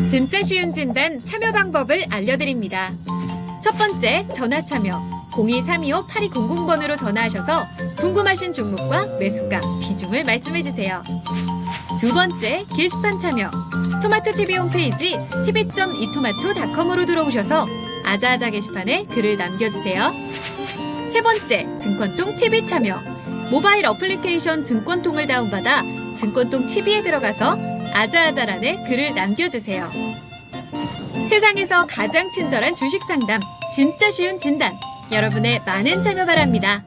진짜 쉬운 진단 참여 방법을 알려드립니다. 첫 번째, 전화 참여. 02-325-8200번으로 전화하셔서 궁금하신 종목과 매수가, 비중을 말씀해주세요. 두 번째, 게시판 참여. 토마토TV 홈페이지 tv.이토마토.com으로 들어오셔서 아자아자 게시판에 글을 남겨주세요. 세 번째, 증권통 TV 참여. 모바일 어플리케이션 증권통을 다운받아 증권통 TV에 들어가서 아자아자란에 글을 남겨주세요. 세상에서 가장 친절한 주식 상담, 진짜 쉬운 진단. 여러분의 많은 참여 바랍니다.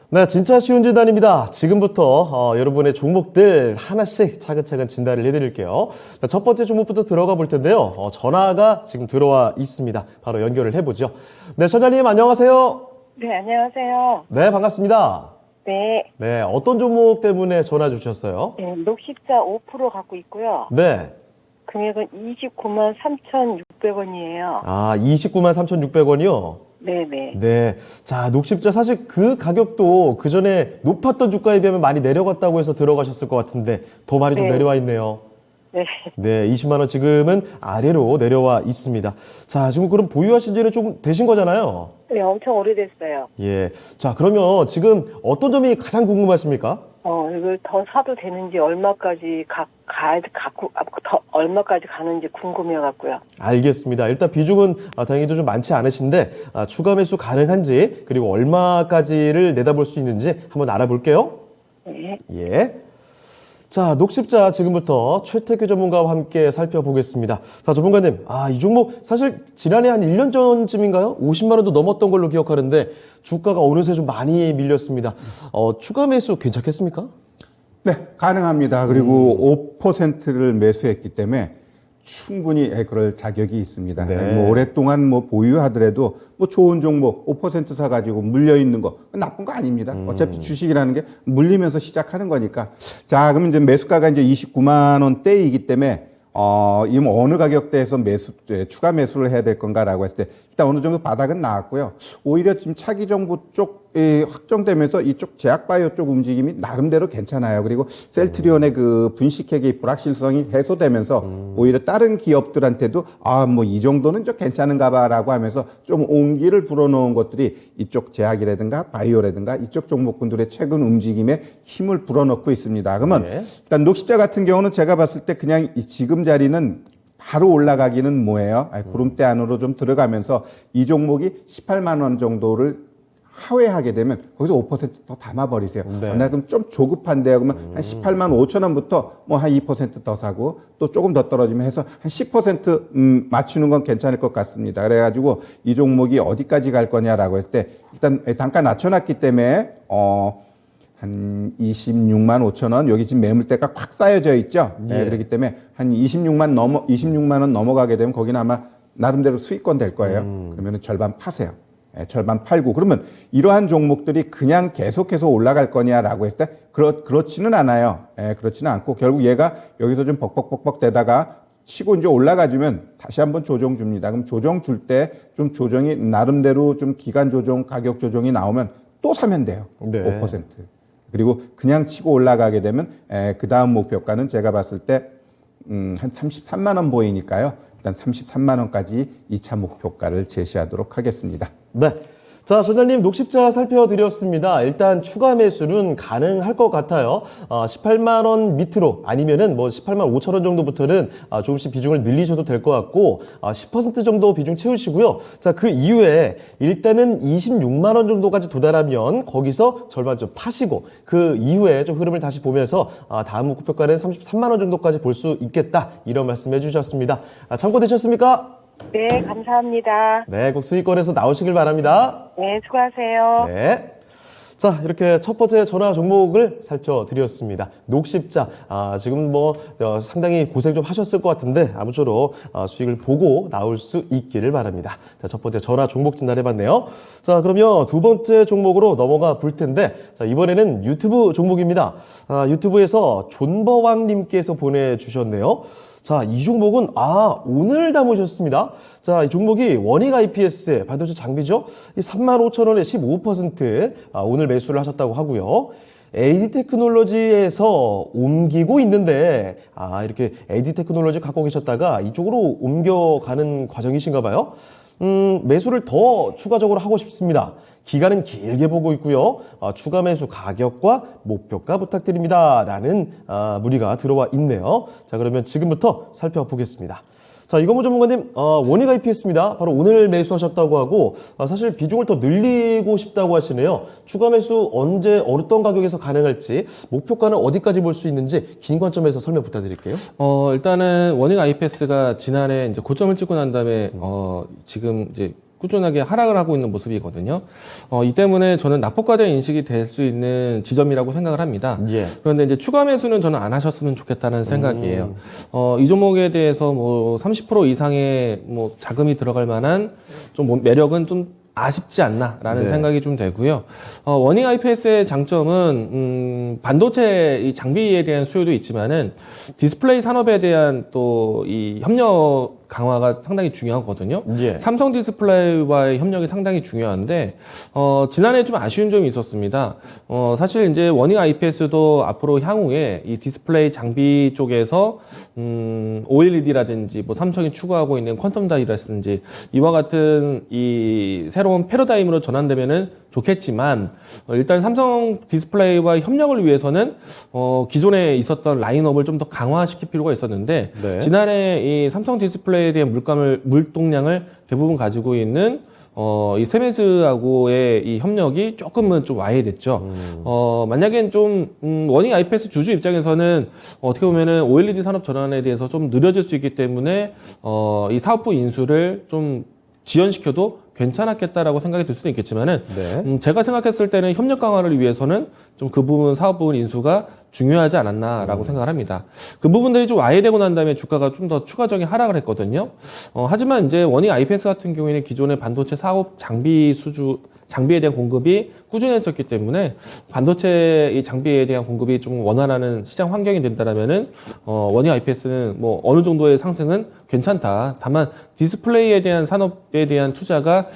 네, 진짜 쉬운 진단입니다. 지금부터 여러분의 종목들 하나씩 차근차근 진단을 해드릴게요. 자, 첫 번째 종목부터 들어가 볼 텐데요. 전화가 지금 들어와 있습니다. 바로 연결을 해보죠. 네, 전자님 안녕하세요. 네, 안녕하세요. 네, 반갑습니다. 네. 네, 어떤 종목 때문에 전화 주셨어요? 네, 녹십자 5% 갖고 있고요. 네. 금액은 29만 3,600원이에요. 아, 29만 3,600원이요? 네네. 네. 자, 녹십자 사실 그 가격도 그 전에 높았던 주가에 비하면 많이 내려갔다고 해서 들어가셨을 것 같은데 더 많이 좀 네. 내려와 있네요. 네. 네, 20만 원 지금은 아래로 내려와 있습니다. 자, 지금 그럼 보유하신 지는 조금 되신 거잖아요. 네, 엄청 오래됐어요. 예. 자, 그러면 지금 어떤 점이 가장 궁금하십니까? 이걸 더 사도 되는지 얼마까지 얼마까지 가는지 궁금해갖고요. 알겠습니다. 일단 비중은 다행히도 좀 많지 않으신데 추가 매수 가능한지 그리고 얼마까지를 내다볼 수 있는지 한번 알아볼게요. 네. 예. 자, 녹십자 지금부터 최태규 전문가와 함께 살펴보겠습니다. 자, 전문가님, 이 종목 사실 지난해 한 1년 전쯤인가요? 50만 원도 넘었던 걸로 기억하는데 주가가 어느새 좀 많이 밀렸습니다. 추가 매수 괜찮겠습니까? 네, 가능합니다. 그리고 5%를 매수했기 때문에 충분히 그럴 자격이 있습니다. 네. 뭐 오랫동안 뭐 보유하더라도 뭐 좋은 종목 5% 사가지고 물려 있는 거 나쁜 거 아닙니다. 어차피 주식이라는 게 물리면서 시작하는 거니까. 자, 그러면 이제 매수가가 이제 29만 원대이기 때문에 이 어느 가격대에서 추가 매수를 해야 될 건가라고 했을 때 일단 어느 정도 바닥은 나왔고요. 오히려 지금 차기 정부 쪽 확정되면서 이쪽 제약바이오 쪽 움직임이 나름대로 괜찮아요. 그리고 셀트리온의 그 분식회계의 불확실성이 해소되면서 오히려 다른 기업들한테도 뭐 이 정도는 좀 괜찮은가봐라고 하면서 좀 온기를 불어넣은 것들이 이쪽 제약이라든가 바이오라든가 이쪽 종목군들의 최근 움직임에 힘을 불어넣고 있습니다. 그러면 네. 일단 녹십자 같은 경우는 제가 봤을 때 그냥 이 지금 자리는 바로 올라가기는 뭐예요? 구름대 안으로 좀 들어가면서 이 종목이 18만 원 정도를 하회하게 되면 거기서 5%더 담아버리세요. 네. 나 그럼 좀 조급한데요. 그러면 한 18만 5천 원부터 뭐 한 2%더 사고 또 조금 더 떨어지면 해서 한 10% 맞추는 건 괜찮을 것 같습니다. 그래가지고 이 종목이 어디까지 갈 거냐라고 했을 때 일단 단가 낮춰놨기 때문에 한 26만 5천 원, 여기 지금 매물대가 확 쌓여져 있죠. 예. 네, 그렇기 때문에 한 26만 원 넘어가게 되면 거기는 아마 나름대로 수익권 될 거예요. 그러면 절반 파세요. 네, 절반 팔고. 그러면 이러한 종목들이 그냥 계속해서 올라갈 거냐라고 했을 때 그렇지는 않아요. 네, 그렇지는 않고 결국 얘가 여기서 좀 벅벅벅벅 되다가 치고 이제 올라가주면 다시 한번 조정 줍니다. 그럼 조정 줄 때 좀 조정이 나름대로 좀 기간 조정, 가격 조정이 나오면 또 사면 돼요. 네. 5%. 그리고 그냥 치고 올라가게 되면 그 다음 목표가는 제가 봤을 때 한 33만 원 보이니까요. 일단 33만 원까지 2차 목표가를 제시하도록 하겠습니다. 네. 자, 전자님 녹십자 살펴드렸습니다. 일단 추가 매수는 가능할 것 같아요. 18만 원 밑으로 아니면은 뭐 18만 5천 원 정도부터는 조금씩 비중을 늘리셔도 될 것 같고 10% 정도 비중 채우시고요. 자, 그 이후에 일단은 26만 원 정도까지 도달하면 거기서 절반 좀 파시고 그 이후에 좀 흐름을 다시 보면서 다음 목표가는 33만 원 정도까지 볼 수 있겠다. 이런 말씀 해주셨습니다. 참고되셨습니까? 네, 감사합니다. 네, 꼭 수익권에서 나오시길 바랍니다. 네, 수고하세요. 네. 자, 이렇게 첫 번째 전화 종목을 살펴드렸습니다. 녹십자. 지금 뭐 상당히 고생 좀 하셨을 것 같은데 아무쪼록 수익을 보고 나올 수 있기를 바랍니다. 자, 첫 번째 전화 종목 진단해봤네요. 자, 그러면 두 번째 종목으로 넘어가 볼 텐데, 자, 이번에는 유튜브 종목입니다. 유튜브에서 존버왕님께서 보내주셨네요. 자, 이 종목은 오늘 담으셨습니다. 자, 이 종목이 원익 IPS 반도체 장비죠. 이 35,000원에 15% 오늘 매수를 하셨다고 하고요. AD 테크놀로지에서 옮기고 있는데, 이렇게 AD 테크놀로지 갖고 계셨다가 이쪽으로 옮겨가는 과정이신가 봐요. 매수를 더 추가적으로 하고 싶습니다. 기간은 길게 보고 있고요. 추가 매수 가격과 목표가 부탁드립니다. 라는 문의가 들어와 있네요. 자, 그러면 지금부터 살펴보겠습니다. 자, 이건모 전문가님, 원익 IPS입니다. 바로 오늘 매수하셨다고 하고, 사실 비중을 더 늘리고 싶다고 하시네요. 추가 매수 언제, 어떤 가격에서 가능할지, 목표가는 어디까지 볼 수 있는지, 긴 관점에서 설명 부탁드릴게요. 일단은 원익 IPS가 지난해 이제 고점을 찍고 난 다음에, 지금 이제 꾸준하게 하락을 하고 있는 모습이거든요. 이 때문에 저는 낙폭과정 인식이 될 수 있는 지점이라고 생각을 합니다. 예. 그런데 이제 추가 매수는 저는 안 하셨으면 좋겠다는 생각이에요. 이 종목에 대해서 뭐 30% 이상의 뭐 자금이 들어갈 만한 좀 매력은 좀 아쉽지 않나라는 네. 생각이 좀 되고요. 원익 IPS의 장점은 반도체 이 장비에 대한 수요도 있지만은 디스플레이 산업에 대한 또 이 협력 강화가 상당히 중요하거든요. 예. 삼성 디스플레이와의 협력이 상당히 중요한데 지난해 좀 아쉬운 점이 있었습니다. 사실 이제 원익 IPS도 앞으로 향후에 이 디스플레이 장비 쪽에서 OLED라든지 뭐 삼성이 추구하고 있는 퀀텀 다이라든지 이와 같은 이 새로운 패러다임으로 전환되면은 좋겠지만 일단 삼성 디스플레이와 협력을 위해서는 기존에 있었던 라인업을 좀 더 강화시킬 필요가 있었는데 네. 지난해 이 삼성 디스플레이에 대한 물동량을 대부분 가지고 있는 이 세메스하고의 이 협력이 조금은 좀 와해됐죠. 만약엔 좀, 원익 IPS 주주 입장에서는 어떻게 보면은 OLED 산업 전환에 대해서 좀 느려질 수 있기 때문에, 이 사업부 인수를 좀 지연시켜도 괜찮았겠다라고 생각이 들 수도 있겠지만은, 네. 제가 생각했을 때는 협력 강화를 위해서는 좀 그 부분, 사업 부분 인수가 중요하지 않았나라고 생각을 합니다. 그 부분들이 좀 와해되고 난 다음에 주가가 좀 더 추가적인 하락을 했거든요. 하지만 이제 원익 IPS 같은 경우에는 기존의 반도체 사업 장비에 대한 공급이 꾸준했었기 때문에 반도체 이 장비에 대한 공급이 좀 원활하는 시장 환경이 된다라면은 원익 IPS는 뭐 어느 정도의 상승은 괜찮다. 다만 디스플레이에 대한 산업에 대한 투자가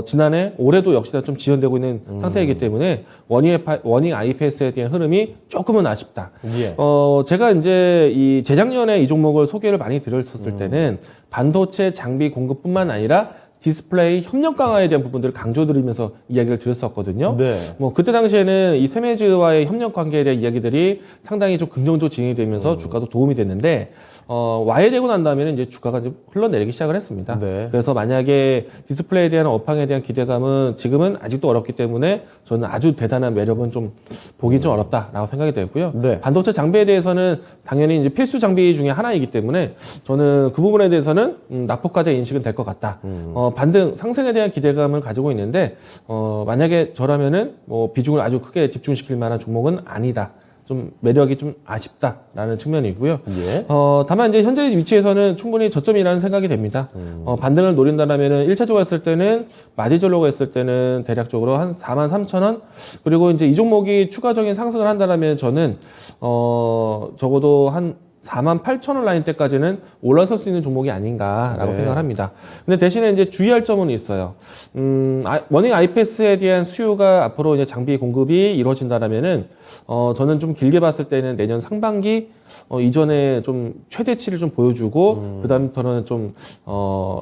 지난해 올해도 역시나 좀 지연되고 있는 상태이기 때문에 원익 IPS에 대한 흐름이 조금은 아쉽다. 예. 제가 이제 이 재작년에 이 종목을 소개를 많이 드렸었을 때는 반도체 장비 공급뿐만 아니라 디스플레이 협력 강화에 대한 부분들을 강조드리면서 이야기를 드렸었거든요. 네. 뭐 그때 당시에는 이 세메즈와의 협력 관계에 대한 이야기들이 상당히 좀 긍정적으로 진행이 되면서 주가도 도움이 됐는데 와해되고 난 다음에는 이제 주가가 좀 흘러내리기 시작을 했습니다. 네. 그래서 만약에 디스플레이에 대한 업황에 대한 기대감은 지금은 아직도 어렵기 때문에 저는 아주 대단한 매력은 좀 보기 좀 어렵다라고 생각이 되고요. 네. 반도체 장비에 대해서는 당연히 이제 필수 장비 중에 하나이기 때문에 저는 그 부분에 대해서는 낙폭과대 인식은 될 것 같다. 반등 상승에 대한 기대감을 가지고 있는데 만약에 저라면은 뭐 비중을 아주 크게 집중시킬 만한 종목은 아니다. 좀 매력이 좀 아쉽다라는 측면이고요. 예. 다만 이제 현재 위치에서는 충분히 저점이라는 생각이 됩니다. 반등을 노린다라면은 1차적으로 했을 때는 마디졸로가 했을 때는 대략적으로 한 43,000원 그리고 이제 이 종목이 추가적인 상승을 한다라면 저는 적어도 한 48,000원 라인 때까지는 올라설 수 있는 종목이 아닌가라고 네. 생각을 합니다. 근데 대신에 이제 주의할 점은 있어요. 원익 IPS에 대한 수요가 앞으로 이제 장비 공급이 이루어진다라면은, 저는 좀 길게 봤을 때는 내년 상반기, 이전에 좀 최대치를 좀 보여주고, 그다음부터는 좀,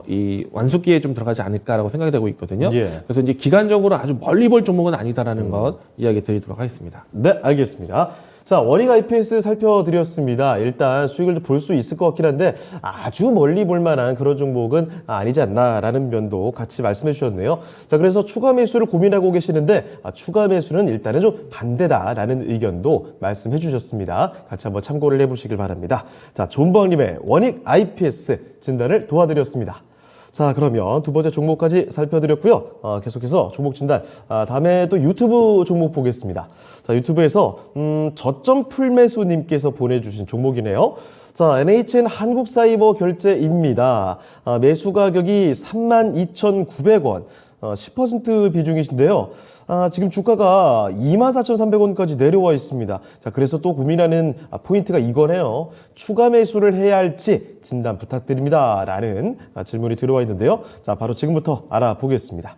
이 완숙기에 좀 들어가지 않을까라고 생각이 되고 있거든요. 예. 그래서 이제 기간적으로 아주 멀리 볼 종목은 아니다라는 것 이야기 드리도록 하겠습니다. 네, 알겠습니다. 자, 원익 IPS 살펴드렸습니다. 일단 수익을 볼 수 있을 것 같긴 한데 아주 멀리 볼 만한 그런 종목은 아니지 않나라는 면도 같이 말씀해 주셨네요. 자, 그래서 추가 매수를 고민하고 계시는데 추가 매수는 일단은 좀 반대다라는 의견도 말씀해 주셨습니다. 같이 한번 참고를 해보시길 바랍니다. 자, 존버님의 원익 IPS 진단을 도와드렸습니다. 자, 그러면 두 번째 종목까지 살펴드렸고요. 계속해서 종목 진단. 다음에 또 유튜브 종목 보겠습니다. 자, 유튜브에서 저점 풀매수님께서 보내주신 종목이네요. 자, NHN 한국사이버결제입니다. 매수 가격이 32,900원. 10% 비중이신데요. 지금 주가가 24,300원까지 내려와 있습니다. 자, 그래서 또 고민하는 포인트가 이거네요. 추가 매수를 해야 할지 진단 부탁드립니다. 라는 질문이 들어와 있는데요. 자, 바로 지금부터 알아보겠습니다.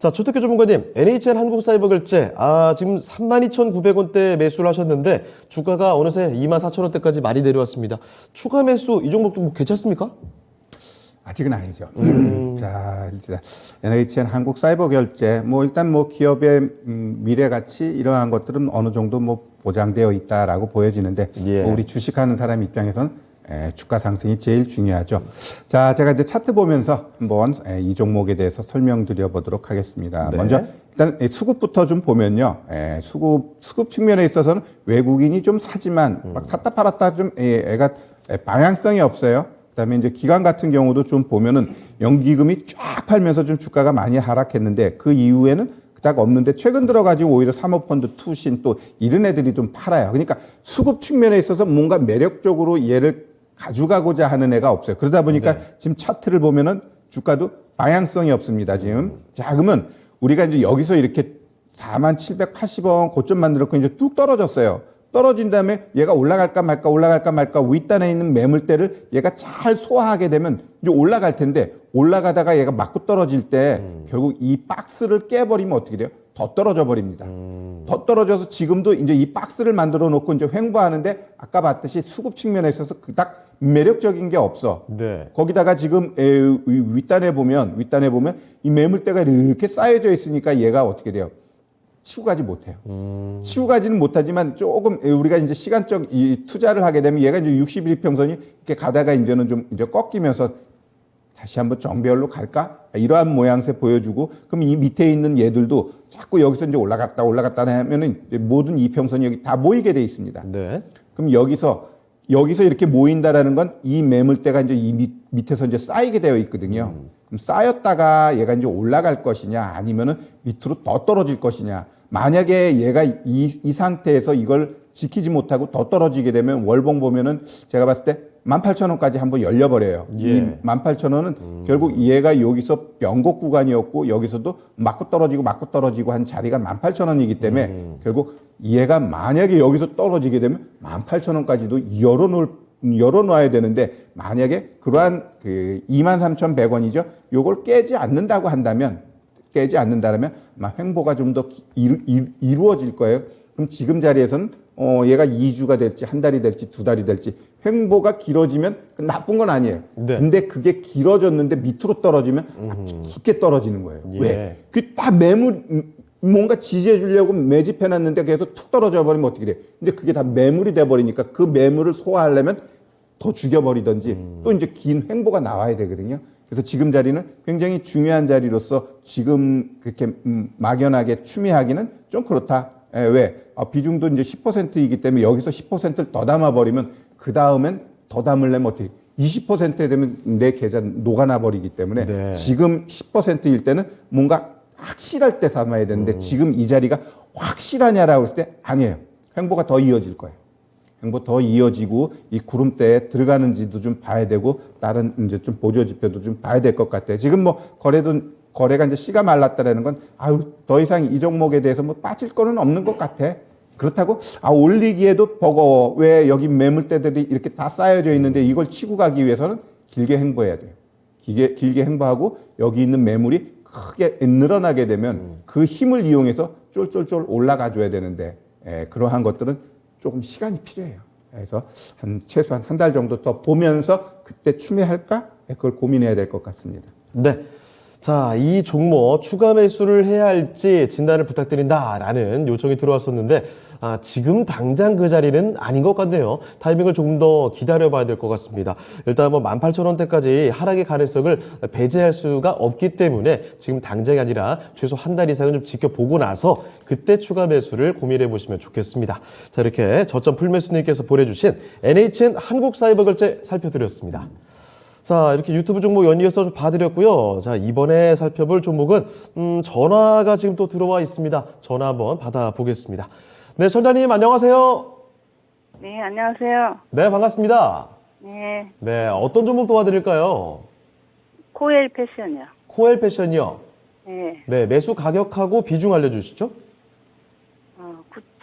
자, 최덕규 전문가님, NHN 한국사이버결제, 지금 32,900원대 매수를 하셨는데, 주가가 어느새 24,000원대까지 많이 내려왔습니다. 추가 매수, 이 종목도 뭐 괜찮습니까? 아직은 아니죠. 자, 일단 NHN 한국사이버결제, 뭐 일단 뭐 기업의 미래 가치 이러한 것들은 어느 정도 뭐 보장되어 있다라고 보여지는데, 예. 뭐 우리 주식하는 사람 입장에서는 주가 상승이 제일 중요하죠. 자, 제가 이제 차트 보면서 한번 이 종목에 대해서 설명드려 보도록 하겠습니다. 네. 먼저 일단 수급부터 좀 보면요. 수급 측면에 있어서는 외국인이 좀 사지만 막 샀다 팔았다 좀 애가 방향성이 없어요. 그다음에 이제 기관 같은 경우도 좀 보면은 연기금이 쫙 팔면서 좀 주가가 많이 하락했는데 그 이후에는 딱 없는데 최근 들어가지고 오히려 사모펀드, 투신 또 이런 애들이 좀 팔아요. 그러니까 수급 측면에 있어서 뭔가 매력적으로 얘를 가져가고자 하는 애가 없어요. 그러다 보니까 지금 차트를 보면은 주가도 방향성이 없습니다, 지금. 자, 그러면 우리가 이제 여기서 이렇게 4780원 고점 만들었고 이제 뚝 떨어졌어요. 떨어진 다음에 얘가 올라갈까 말까 윗단에 있는 매물대를 얘가 잘 소화하게 되면 이제 올라갈 텐데 올라가다가 얘가 맞고 떨어질 때 결국 이 박스를 깨버리면 어떻게 돼요? 더 떨어져 버립니다. 더 떨어져서 지금도 이제 이 박스를 만들어 놓고 이제 횡보하는데 아까 봤듯이 수급 측면에 있어서 그닥 매력적인 게 없어. 네. 거기다가 지금 윗단에 보면 이 매물대가 이렇게 쌓여져 있으니까 얘가 어떻게 돼요? 치고 가지 못해요. 치고 가지는 못하지만 조금 우리가 이제 시간적 이 투자를 하게 되면 얘가 이제 61평선이 이렇게 가다가 이제는 좀 이제 꺾이면서 다시 한번 정배열로 갈까? 이러한 모양새 보여주고 그럼 이 밑에 있는 얘들도 자꾸 여기서 이제 올라갔다 하면은 모든 이평선이 여기 다 모이게 돼 있습니다. 네. 그럼 여기서 이렇게 모인다라는 건 이 매물대가 이제 이 밑에서 이제 쌓이게 되어 있거든요. 그럼 쌓였다가 얘가 이제 올라갈 것이냐 아니면은 밑으로 더 떨어질 것이냐. 만약에 얘가 이 상태에서 이걸 지키지 못하고 더 떨어지게 되면 월봉 보면은 제가 봤을 때 18,000원까지 한번 열려버려요. 예. 이 18,000원은 결국 얘가 여기서 변곡 구간이었고 여기서도 맞고 떨어지고 한 자리가 18,000원이기 때문에 결국 얘가 만약에 여기서 떨어지게 되면 18,000원까지도 열어놔야 되는데 만약에 그러한 그 23,100원이죠. 요걸 깨지 않는다면 아마 횡보가 좀 더 이루어질 거예요. 그럼 지금 자리에서는 얘가 2주가 될지 한 달이 될지 두 달이 될지 횡보가 길어지면 나쁜 건 아니에요. 네. 근데 그게 길어졌는데 밑으로 떨어지면 아주 깊게 떨어지는 거예요. 예. 왜? 그 다 뭔가 지지해 주려고 매집해 놨는데 계속 툭 떨어져 버리면 어떻게 돼요? 이제 그게 다 매물이 돼 버리니까 그 매물을 소화하려면 더 죽여버리든지 또 이제 긴 횡보가 나와야 되거든요. 그래서 지금 자리는 굉장히 중요한 자리로서 지금 그렇게 막연하게 추미하기는 좀 그렇다. 왜? 비중도 이제 10%이기 때문에 여기서 10%를 더 담아버리면 그 다음엔 더 담으려면 어떻게 20%에 되면 내 계좌 녹아나 버리기 때문에 네. 지금 10%일 때는 뭔가 확실할 때 삼아야 되는데 지금 이 자리가 확실하냐라고 했을 때 아니에요. 횡보가 더 이어질 거예요. 횡보 더 이어지고 이 구름대에 들어가는지도 좀 봐야 되고 다른 이제 좀 보조 지표도 좀 봐야 될 것 같아요. 지금 뭐 거래가 이제 씨가 말랐다라는 건 더 이상 이 종목에 대해서 뭐 빠질 거는 없는 것 같아. 그렇다고 올리기에도 버거워. 왜 여기 매물대들이 이렇게 다 쌓여져 있는데 이걸 치고 가기 위해서는 길게 횡보해야 돼요. 길게 횡보하고 여기 있는 매물이 크게 늘어나게 되면 그 힘을 이용해서 쫄쫄쫄 올라가 줘야 되는데 그러한 것들은 조금 시간이 필요해요. 그래서 최소한 한 달 정도 더 보면서 그때 추매할까? 그걸 고민해야 될 것 같습니다. 네. 자, 이 종목 추가 매수를 해야 할지 진단을 부탁드린다라는 요청이 들어왔었는데 지금 당장 그 자리는 아닌 것 같네요. 타이밍을 조금 더 기다려봐야 될 것 같습니다. 일단 뭐 18,000원대까지 하락의 가능성을 배제할 수가 없기 때문에 지금 당장이 아니라 최소 한 달 이상은 좀 지켜보고 나서 그때 추가 매수를 고민해 보시면 좋겠습니다. 자, 이렇게 저점 풀매수님께서 보내주신 NHN 한국사이버결제 살펴드렸습니다. 자, 이렇게 유튜브 종목 연이어서 좀 봐드렸고요. 자, 이번에 살펴볼 종목은 전화가 지금 또 들어와 있습니다. 전화 한번 받아보겠습니다. 네, 전자님 안녕하세요. 네, 안녕하세요. 네, 반갑습니다. 네, 네, 어떤 종목 도와드릴까요? 코엘 패션이요. 코엘 패션이요. 네, 네, 매수 가격하고 비중 알려주시죠.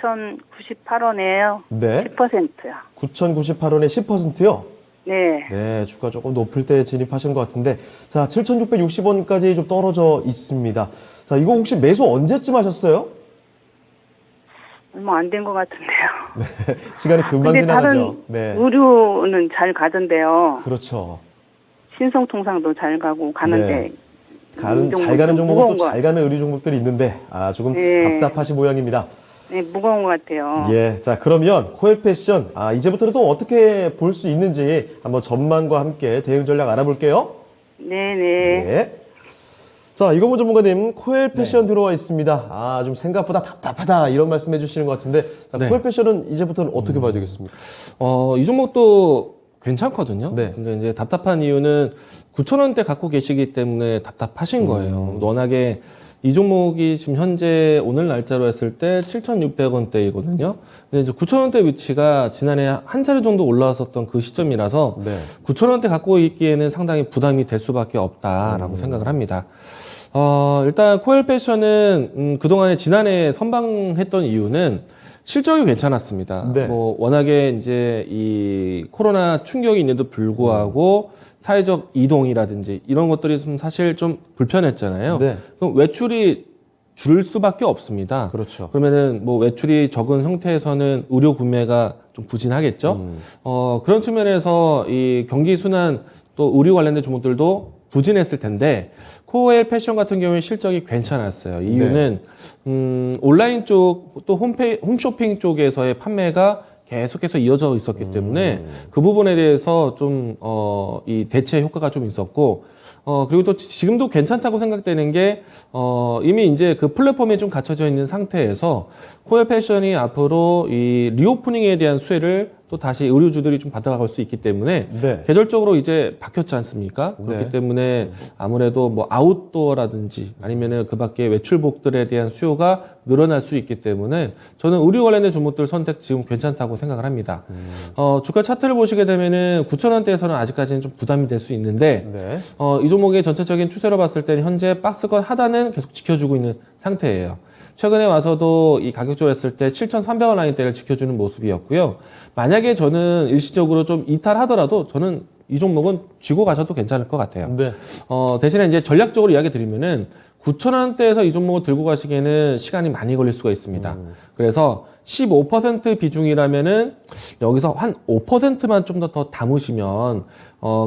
9,098원이에요. 네. 10%요. 9,098원에 10%요. 네. 네, 주가 조금 높을 때 진입하신 것 같은데, 자, 7,660원까지 좀 떨어져 있습니다. 자, 이거 혹시 매수 언제쯤 하셨어요? 얼마 안 된 것 같은데요. 시간이 금방 근데 지나가죠. 다른 네, 의류는 잘 가던데요. 그렇죠. 신성통상도 잘 가고 가는데. 잘 가는 종목은 또 무거운 잘 가는 의류 종목들이 있는데, 조금 네. 답답하신 모양입니다. 네, 무거운 것 같아요. 예, 자, 그러면 코엘 패션, 이제부터는 또 어떻게 볼 수 있는지 한번 전망과 함께 대응 전략 알아볼게요. 네네. 네. 자, 이거문 전문가님, 코엘 패션 들어와 있습니다. 좀 생각보다 답답하다, 이런 말씀 해주시는 것 같은데, 자, 네. 코엘 패션은 이제부터는 어떻게 봐야 되겠습니까? 이 종목도 괜찮거든요. 네. 근데 이제 답답한 이유는 9,000원대 갖고 계시기 때문에 답답하신 거예요. 워낙에 이 종목이 지금 현재 오늘 날짜로 했을 때 7,600원대이거든요. 근데 이제 9,000원대 위치가 지난해 한 차례 정도 올라왔었던 그 시점이라서 네. 9,000원대 갖고 있기에는 상당히 부담이 될 수밖에 없다라고 생각을 합니다. 일단 코엘 패션은 그동안에 지난해 선방했던 이유는 실적이 괜찮았습니다. 네. 뭐 워낙에 이제 이 코로나 충격이 있는데도 불구하고 사회적 이동이라든지 이런 것들이 좀 사실 좀 불편했잖아요. 네. 그럼 외출이 줄 수밖에 없습니다. 그렇죠. 그러면은 뭐 외출이 적은 상태에서는 의료 구매가 좀 부진하겠죠. 그런 측면에서 이 경기 순환 또 의류 관련된 종목들도 부진했을 텐데 코엘 패션 같은 경우에 실적이 괜찮았어요. 이유는 온라인 쪽 또 홈쇼핑 쪽에서의 판매가 계속해서 이어져 있었기 때문에 그 부분에 대해서 좀 이 대체 효과가 좀 있었고 그리고 또 지금도 괜찮다고 생각되는 게 이미 이제 그 플랫폼에 좀 갖춰져 있는 상태에서 코엘 패션이 앞으로 이 리오프닝에 대한 수혜를 또 다시 의류주들이 좀 받아갈 수 있기 때문에 네. 계절적으로 이제 바뀌었지 않습니까? 그렇기 네. 때문에 아무래도 뭐 아웃도어라든지 아니면은 그 밖에 외출복들에 대한 수요가 늘어날 수 있기 때문에 저는 의류 관련된 종목들 선택 지금 괜찮다고 생각을 합니다. 주가 차트를 보시게 되면은 9,000원대에서는 아직까지는 좀 부담이 될 수 있는데 네. 이 종목의 전체적인 추세로 봤을 때는 현재 박스권 하단은 계속 지켜주고 있는 상태예요. 최근에 와서도 이 가격적으로 했을 때 7,300원 라인대를 지켜주는 모습이었고요. 만약에 저는 일시적으로 좀 이탈하더라도 저는 이 종목은 쥐고 가셔도 괜찮을 것 같아요. 네. 대신에 이제 전략적으로 이야기 드리면은 9,000원대에서 이 종목을 들고 가시기에는 시간이 많이 걸릴 수가 있습니다. 그래서 15% 비중이라면은 여기서 한 5%만 좀 더 담으시면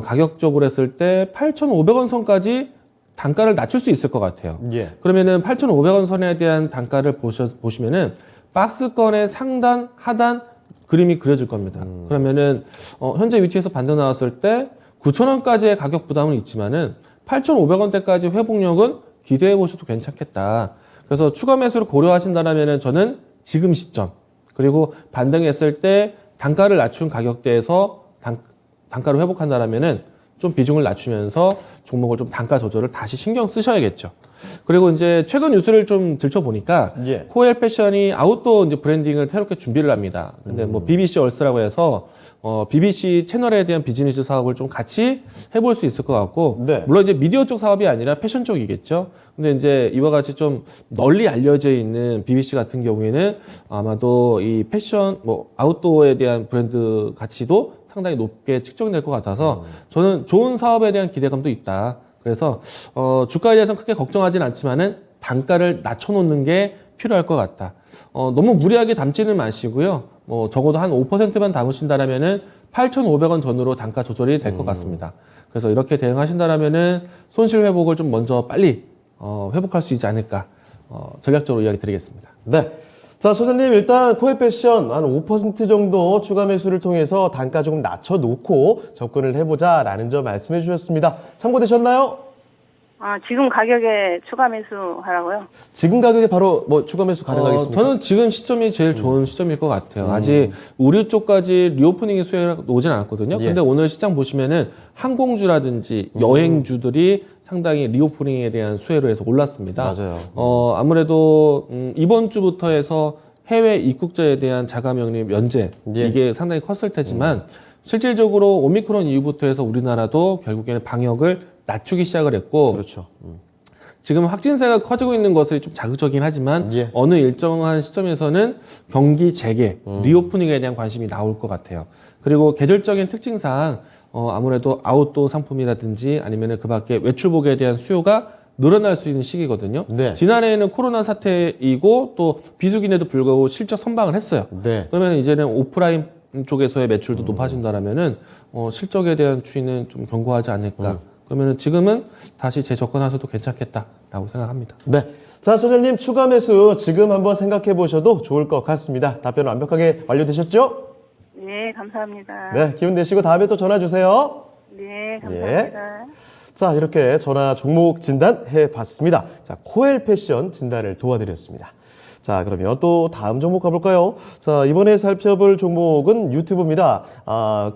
가격적으로 했을 때 8,500원 선까지 단가를 낮출 수 있을 것 같아요. 예. 그러면은 8,500원 선에 대한 단가를 보시면은 박스권의 상단, 하단 그림이 그려질 겁니다. 그러면은 현재 위치에서 반등 나왔을 때 9,000원까지의 가격 부담은 있지만은 8,500원대까지 회복력은 기대해 보셔도 괜찮겠다. 그래서 추가 매수를 고려하신다면은 저는 지금 시점 그리고 반등했을 때 단가를 낮춘 가격대에서 단가를 회복한다면은 좀 비중을 낮추면서 종목을 좀 단가 조절을 다시 신경 쓰셔야겠죠. 그리고 이제 최근 뉴스를 좀 들춰보니까 예. 코엘 패션이 아웃도어 이제 브랜딩을 새롭게 준비를 합니다. 근데 뭐 BBC 얼스라고 해서 BBC 채널에 대한 비즈니스 사업을 좀 같이 해볼 수 있을 것 같고 네. 물론 이제 미디어 쪽 사업이 아니라 패션 쪽이겠죠. 근데 이제 이와 같이 좀 널리 알려져 있는 BBC 같은 경우에는 아마도 이 패션 뭐 아웃도어에 대한 브랜드 가치도 상당히 높게 측정될 것 같아서 저는 좋은 사업에 대한 기대감도 있다. 그래서 주가에 대해서는 크게 걱정하진 않지만은 단가를 낮춰놓는 게 필요할 것 같다. 너무 무리하게 담지는 마시고요. 뭐 적어도 한 5%만 담으신다라면은 8,500원 전후로 단가 조절이 될 것 같습니다. 그래서 이렇게 대응하신다라면은 손실 회복을 좀 먼저 빨리 회복할 수 있지 않을까. 전략적으로 이야기 드리겠습니다. 네. 자, 소장님, 일단 코엘 패션 한 5% 정도 추가 매수를 통해서 단가 조금 낮춰놓고 접근을 해보자라는 점 말씀해 주셨습니다. 참고되셨나요? 지금 가격에 추가 매수하라고요? 지금 가격에 바로 뭐 추가 매수 가능하겠습니까? 저는 지금 시점이 제일 좋은 시점일 것 같아요. 아직 우리 쪽까지 리오프닝의 수혜가 오진 않았거든요. 예. 근데 오늘 시장 보시면은 항공주라든지 여행주들이 상당히 리오프닝에 대한 수혜로 해서 올랐습니다. 맞아요. 아무래도 이번 주부터 해서 해외 입국자에 대한 자가격리 면제 예. 이게 상당히 컸을 테지만 실질적으로 오미크론 이후부터 해서 우리나라도 결국에는 방역을 낮추기 시작을 했고 그렇죠. 지금 확진세가 커지고 있는 것이 좀 자극적이긴 하지만 예. 어느 일정한 시점에서는 경기 재개, 리오프닝에 대한 관심이 나올 것 같아요. 그리고 계절적인 특징상 아무래도 아웃도어 상품이라든지 아니면은 그 밖에 외출복에 대한 수요가 늘어날 수 있는 시기거든요. 네. 지난해에는 코로나 사태이고 또 비수기인에도 불구하고 실적 선방을 했어요. 네. 그러면 이제는 오프라인 쪽에서의 매출도 높아진다라면은 실적에 대한 추이는 좀 견고하지 않을까. 그러면은 지금은 다시 재접근하셔도 괜찮겠다라고 생각합니다. 네. 자, 소장님 추가 매수 지금 한번 생각해 보셔도 좋을 것 같습니다. 답변 완벽하게 완료되셨죠? 네, 감사합니다. 네. 기운 내시고 다음에 또 전화 주세요. 네, 감사합니다. 자, 이렇게 전화 종목 진단해 봤습니다. 자, 코엘 패션 진단을 도와드렸습니다. 자, 그러면 또 다음 종목 가볼까요? 자, 이번에 살펴볼 종목은 유튜브입니다.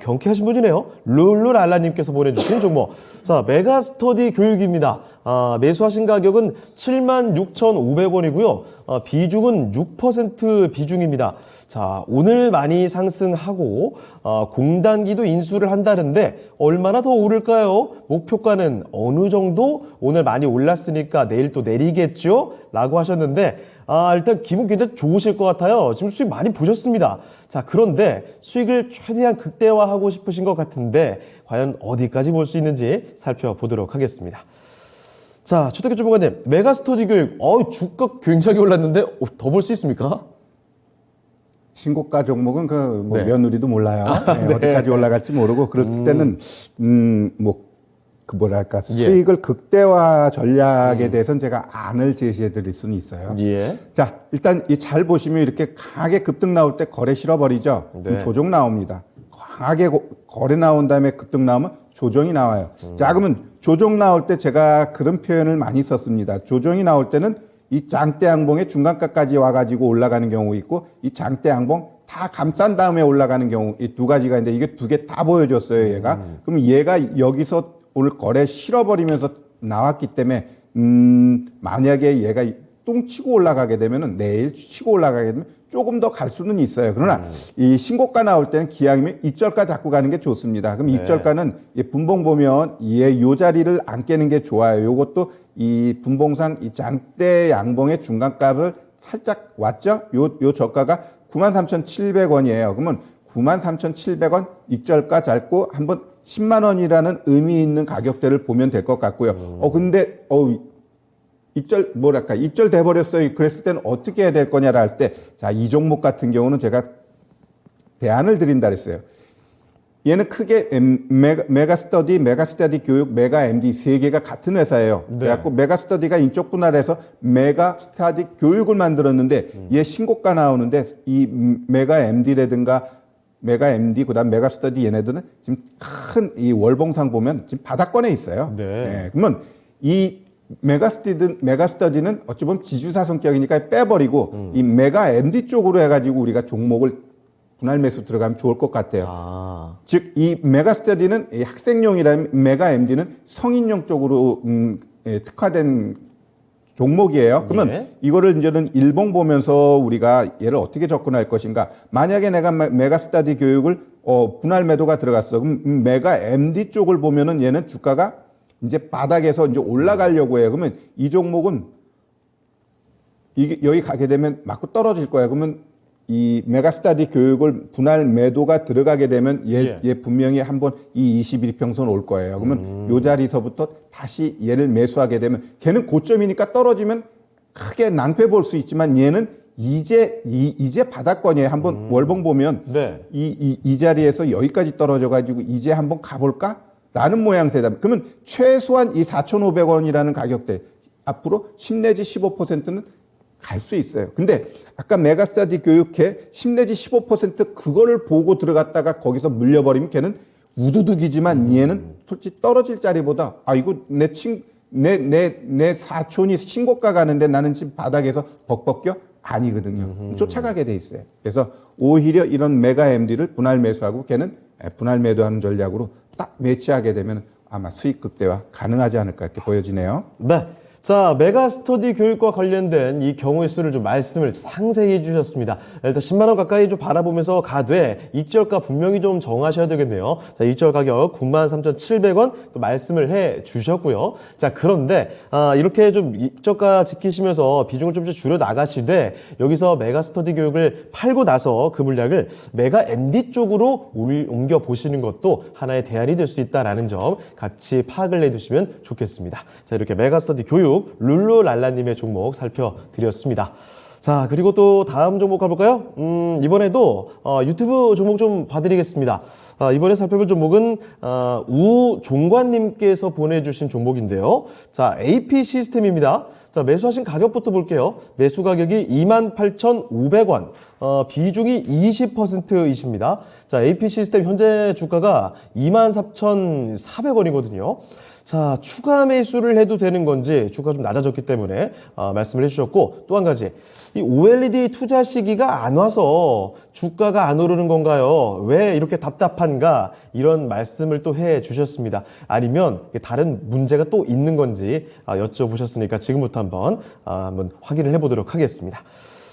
경쾌하신 분이네요. 룰루랄라님께서 보내주신 종목. 자, 메가스터디 교육입니다. 매수하신 가격은 76,500원이고요. 비중은 6% 비중입니다. 자, 오늘 많이 상승하고 공단기도 인수를 한다는데 얼마나 더 오를까요? 목표가는 어느 정도? 오늘 많이 올랐으니까 내일 또 내리겠죠? 라고 하셨는데 일단 기분 굉장히 좋으실 것 같아요. 지금 수익 많이 보셨습니다. 자, 그런데 수익을 최대한 극대화하고 싶으신 것 같은데 과연 어디까지 볼 수 있는지 살펴보도록 하겠습니다. 자, 최태규 주무관님, 메가스터디 교육, 주가 굉장히 올랐는데 더 볼 수 있습니까? 신고가 종목은 뭐 네. 며느리도 몰라요. 네, 어디까지 올라갈지 모르고 그랬을 때는 뭐랄까 수익을 극대화 전략에 대해서는 제가 안을 제시해 드릴 수는 있어요. 예. 자, 일단 잘 보시면 이렇게 강하게 급등 나올 때 거래 실어버리죠. 네. 그럼 조정 나옵니다. 강하게 거래 나온 다음에 급등 나오면 조정이 나와요. 자, 그러면 조정 나올 때 제가 그런 표현을 많이 썼습니다. 조정이 나올 때는 이 장대 양봉의 중간가까지 와가지고 올라가는 경우 있고 이 장대 양봉 다 감싼 다음에 올라가는 경우 이 두 가지가 있는데 이게 두 개 다 보여줬어요, 얘가. 그럼 얘가 여기서 오늘 거래 실어버리면서 나왔기 때문에 만약에 얘가 똥 치고 올라가게 되면은 내일 치고 올라가게 되면 조금 더 갈 수는 있어요. 그러나 이 신고가 나올 때는 기왕이면 입절가 잡고 가는 게 좋습니다. 그럼 입절가는 분봉 보면 요 자리를 안 깨는 게 좋아요. 요것도 이 분봉상 이 장대 양봉의 중간값을 살짝 왔죠? 요 저가가 93,700원이에요. 그러면 93,700원 익절가 잡고 한번 10만 원이라는 의미 있는 가격대를 보면 될 것 같고요. 근데 익절 돼버렸어요. 그랬을 때는 어떻게 해야 될 거냐라 할 때, 자, 이 종목 같은 경우는 제가 대안을 드린다 그랬어요. 얘는 크게 메가스터디 교육, 메가MD 세 개가 같은 회사예요. 네. 그래갖고 메가스터디가 인적 분할해서 메가스터디 교육을 만들었는데 얘 신고가 나오는데 이 메가MD라든가 메가MD 그다음 메가스터디 얘네들은 지금 큰 이 월봉상 보면 지금 바닥권에 있어요. 네. 그러면 이 메가스터디는 어찌 보면 지주사 성격이니까 빼버리고 이 메가MD 쪽으로 해가지고 우리가 종목을 분할 매수 들어가면 좋을 것 같아요. 즉, 이 메가스터디는 이 학생용이라면 메가MD는 성인용 쪽으로 특화된 종목이에요. 그러면 예. 이거를 이제는 일봉 보면서 우리가 얘를 어떻게 접근할 것인가. 만약에 내가 메가스터디 교육을 분할 매도가 들어갔어. 그럼 메가MD 쪽을 보면은 얘는 주가가 이제 바닥에서 이제 올라가려고 해요. 그러면 이 종목은 이게 여기 가게 되면 맞고 떨어질 거예요. 그러면 이 메가스터디 교육을 분할 매도가 들어가게 되면 얘 분명히 한번 이 21평선 올 거예요. 그러면 요 자리서부터 다시 얘를 매수하게 되면 걔는 고점이니까 떨어지면 크게 낭패 볼 수 있지만 얘는 이제 바닥권이에요. 한번 월봉 보면 네. 이 자리에서 여기까지 떨어져 가지고 이제 한번 가볼까? 라는 모양새다. 그러면 최소한 이 4,500원이라는 가격대 앞으로 10 내지 15%는 갈 수 있어요. 근데 아까 메가스터디 교육회 10 내지 15% 그거를 보고 들어갔다가 거기서 물려버리면 걔는 우두둑이지만 얘는 솔직히 떨어질 자리보다 이거 내 사촌이 신고가 가는데 나는 지금 바닥에서 벅벅겨? 아니거든요. 쫓아가게 돼 있어요. 그래서 오히려 이런 메가MD를 분할 매수하고 걔는 분할 매도하는 전략으로 딱 매치하게 되면 아마 수익 극대화 가능하지 않을까 이렇게 보여지네요. 네. 자, 메가스터디 교육과 관련된 이 경우의 수를 좀 말씀을 상세히 해주셨습니다. 일단 10만 원 가까이 좀 바라보면서 가되 익절가 분명히 좀 정하셔야 되겠네요. 자, 익절 가격 93,700원 또 말씀을 해 주셨고요. 자, 그런데 이렇게 좀 익절가 지키시면서 비중을 좀 줄여 나가시되 여기서 메가스터디 교육을 팔고 나서 그 물량을 메가 MD 쪽으로 옮겨 보시는 것도 하나의 대안이 될 수 있다라는 점 같이 파악을 해두시면 좋겠습니다. 자, 이렇게 메가스터디 교육 룰루랄라님의 종목 살펴드렸습니다. 자, 그리고 또 다음 종목 가볼까요? 이번에도 유튜브 종목 좀 봐드리겠습니다. 이번에 살펴볼 종목은 우종관님께서 보내주신 종목인데요. 자, AP 시스템입니다. 자, 매수하신 가격부터 볼게요. 매수 가격이 28,500원, 비중이 20%이십니다. 자, AP 시스템 현재 주가가 24,400원이거든요. 자, 추가 매수를 해도 되는 건지 주가가 좀 낮아졌기 때문에 말씀을 해주셨고, 또 한 가지 이 OLED 투자 시기가 안 와서 주가가 안 오르는 건가요? 왜 이렇게 답답한가? 이런 말씀을 또 해주셨습니다. 아니면 다른 문제가 또 있는 건지 여쭤보셨으니까 지금부터 한번 확인을 해보도록 하겠습니다.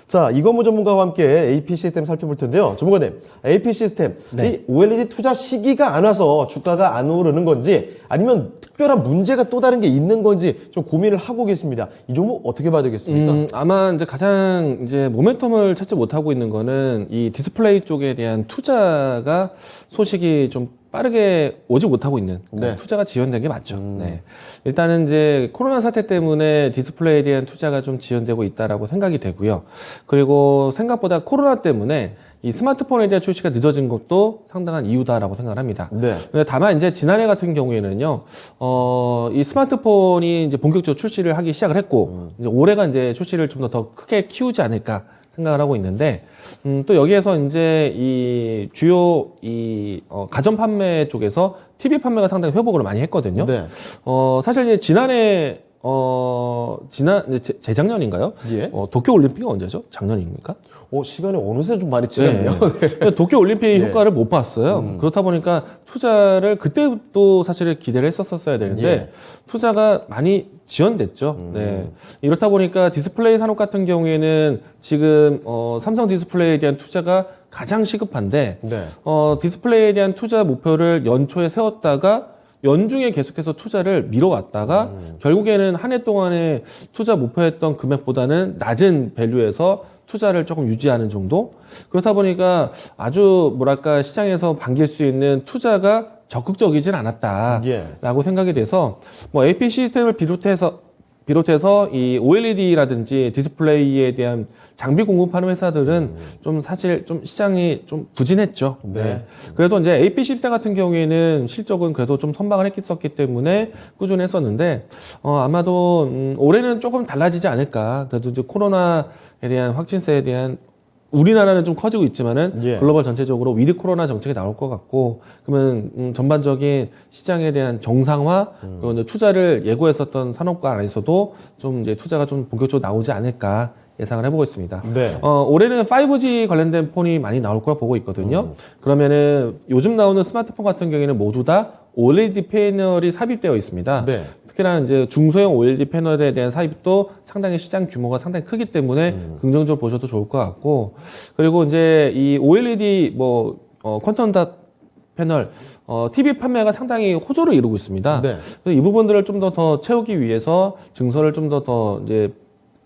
자, 이건무 전문가와 함께 AP 시스템 살펴볼 텐데요. 전문가님, AP 시스템, 이 OLED 투자 시기가 안 와서 주가가 안 오르는 건지 아니면 특별한 문제가 또 다른 게 있는 건지 좀 고민을 하고 계십니다. 이 종목 어떻게 봐야 되겠습니까? 아마 이제 가장 이제 모멘텀을 찾지 못하고 있는 거는 이 디스플레이 쪽에 대한 투자가 소식이 좀 빠르게 오지 못하고 있는 투자가 지연된 게 맞죠. 네. 일단은 이제 코로나 사태 때문에 디스플레이에 대한 투자가 좀 지연되고 있다라고 생각이 되고요. 그리고 생각보다 코로나 때문에 이 스마트폰에 대한 출시가 늦어진 것도 상당한 이유다라고 생각을 합니다. 네. 다만 이제 지난해 같은 경우에는요, 이 스마트폰이 이제 본격적으로 출시를 하기 시작을 했고, 이제 올해가 이제 출시를 좀 더 크게 키우지 않을까 생각을 하고 있는데, 또 여기에서 이제 이 주요 가전 판매 쪽에서 TV 판매가 상당히 회복을 많이 했거든요. 네. 사실 이제 지난해 재작년인가요? 예. 도쿄 올림픽이 언제죠? 작년입니까? 시간이 어느새 좀 많이 지났네요. 네. 도쿄 올림픽 효과를 못 봤어요. 그렇다 보니까 투자를 그때부터 사실 기대를 했었어야 되는데 투자가 많이 지연됐죠. 네. 이렇다 보니까 디스플레이 산업 같은 경우에는 지금 삼성 디스플레이에 대한 투자가 가장 시급한데 디스플레이에 대한 투자 목표를 연초에 세웠다가 연중에 계속해서 투자를 미뤄왔다가 결국에는 한 해 동안에 투자 목표했던 금액보다는 낮은 밸류에서 투자를 조금 유지하는 정도? 그렇다 보니까 아주 뭐랄까 시장에서 반길 수 있는 투자가 적극적이진 않았다라고 생각이 돼서 뭐 AP 시스템을 비롯해서 이 OLED라든지 디스플레이에 대한 장비 공급하는 회사들은 좀 사실 좀 시장이 좀 부진했죠. 네. 그래도 이제 AP 시스템 같은 경우에는 실적은 그래도 좀 선방을 했었기 때문에 꾸준했었는데 아마도 올해는 조금 달라지지 않을까. 그래도 이제 코로나에 대한 확진세에 대한 우리나라는 좀 커지고 있지만은 글로벌 전체적으로 위드 코로나 정책이 나올 것 같고 그러면 전반적인 시장에 대한 정상화 그리고 이제 투자를 예고했었던 산업과 안에서도 좀 이제 투자가 좀 본격적으로 나오지 않을까 예상을 해보고 있습니다. 네. 올해는 5G 관련된 폰이 많이 나올 거라 보고 있거든요. 그러면은 요즘 나오는 스마트폰 같은 경우에는 모두 다 OLED 패널이 삽입되어 있습니다. 네. 특히나 이제 중소형 OLED 패널에 대한 삽입도 상당히 시장 규모가 상당히 크기 때문에 긍정적으로 보셔도 좋을 것 같고 그리고 이제 이 OLED 퀀텀 닷 패널 TV 판매가 상당히 호조를 이루고 있습니다. 네. 그래서 이 부분들을 좀 더 채우기 위해서 증설을 좀 더 이제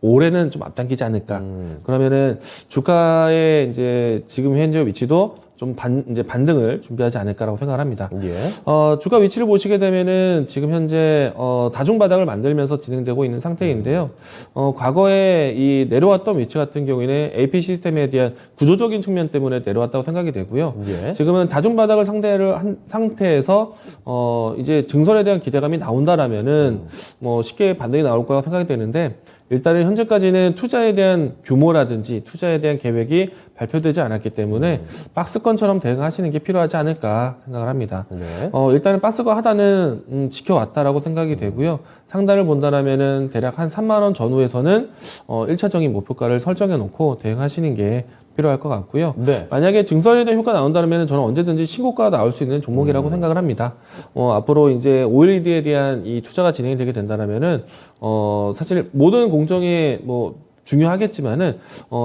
올해는 좀 앞당기지 않을까. 그러면은 주가의 이제 지금 현재 위치도 좀 이제 반등을 준비하지 않을까라고 생각을 합니다. 주가 위치를 보시게 되면은 지금 현재 다중 바닥을 만들면서 진행되고 있는 상태인데요. 과거에 이 내려왔던 위치 같은 경우에는 AP 시스템에 대한 구조적인 측면 때문에 내려왔다고 생각이 되고요. 지금은 다중 바닥을 상대를 한 상태에서 이제 증설에 대한 기대감이 나온다라면은 쉽게 반등이 나올 거라고 생각이 되는데 일단은 현재까지는 투자에 대한 규모라든지 투자에 대한 계획이 발표되지 않았기 때문에 박스권처럼 대응하시는 게 필요하지 않을까 생각을 합니다. 일단은 박스권 하단은 지켜왔다라고 생각이 되고요. 상단을 본다라면은 대략 한 3만 원 전후에서는 1차적인 목표가를 설정해 놓고 대응하시는 게 필요할 것 같고요. 네. 만약에 증설에 대한 효과 나온다면 저는 언제든지 신고가 나올 수 있는 종목이라고 생각을 합니다. 앞으로 이제 OLED에 대한 이 투자가 진행이 되게 된다면은 사실 모든 공정에 뭐 중요하겠지만은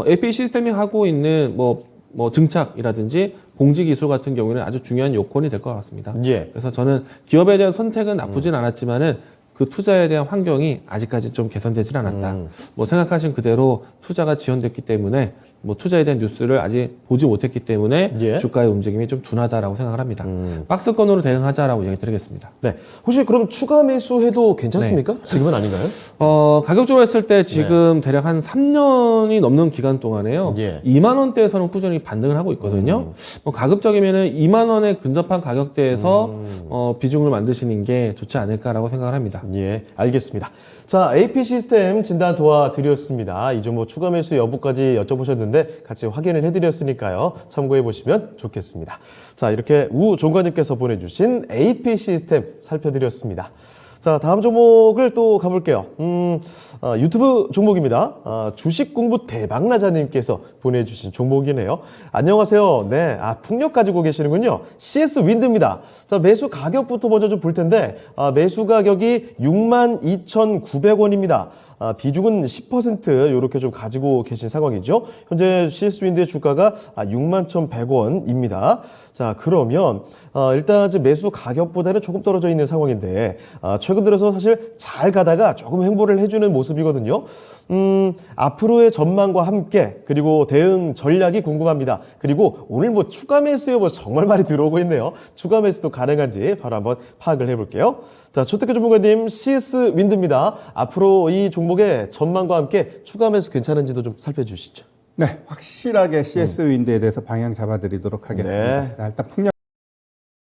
AP 시스템이 하고 있는 뭐 증착이라든지 봉지 기술 같은 경우에는 아주 중요한 요건이 될 것 같습니다. 예. 그래서 저는 기업에 대한 선택은 나쁘진 않았지만은 그 투자에 대한 환경이 아직까지 좀 개선되질 않았다. 뭐 생각하신 그대로 투자가 지연됐기 때문에 뭐 투자에 대한 뉴스를 아직 보지 못했기 때문에 예. 주가의 움직임이 좀 둔하다라고 생각을 합니다. 박스권으로 대응하자라고 얘기 드리겠습니다. 네. 혹시 그럼 추가 매수해도 괜찮습니까? 지금은 아닌가요? 가격적으로 했을 때 지금 대략 한 3년이 넘는 기간 동안에요. 예. 2만 원대에서는 꾸준히 반등을 하고 있거든요. 뭐 가급적이면은 2만 원에 근접한 가격대에서 비중을 만드시는 게 좋지 않을까라고 생각을 합니다. 예, 알겠습니다. 자, AP 시스템 진단 도와드렸습니다. 이 종목 추가 매수 여부까지 여쭤보셨는데 같이 확인을 해드렸으니까요. 참고해 보시면 좋겠습니다. 자, 이렇게 우 종관님께서 보내주신 AP 시스템 살펴드렸습니다. 자, 다음 종목을 또 가볼게요. 유튜브 종목입니다. 주식 공부 대박나자님께서 보내주신 종목이네요. 안녕하세요. 네, 풍력 가지고 계시는군요. CS 윈드입니다. 자, 매수 가격부터 먼저 좀 볼 텐데, 매수 가격이 62,900원입니다. 비중은 10% 이렇게 좀 가지고 계신 상황이죠. 현재 CS 윈드의 주가가 61,100원입니다. 자, 그러면 일단 이제 매수 가격보다는 조금 떨어져 있는 상황인데 최근 들어서 사실 잘 가다가 조금 횡보를 해주는 모습이거든요. 앞으로의 전망과 함께 그리고 대응 전략이 궁금합니다. 그리고 오늘 뭐 추가 매수 여부 정말 많이 들어오고 있네요. 추가 매수도 가능한지 바로 한번 파악을 해볼게요. 자, 조태규 전문가님, CS 윈드입니다. 앞으로 이 종목의 전망과 함께 추가 매수 괜찮은지도 좀 살펴주시죠. 네, 확실하게 CS 윈드에 대해서 방향 잡아드리도록 하겠습니다. 네. 자, 일단 풍력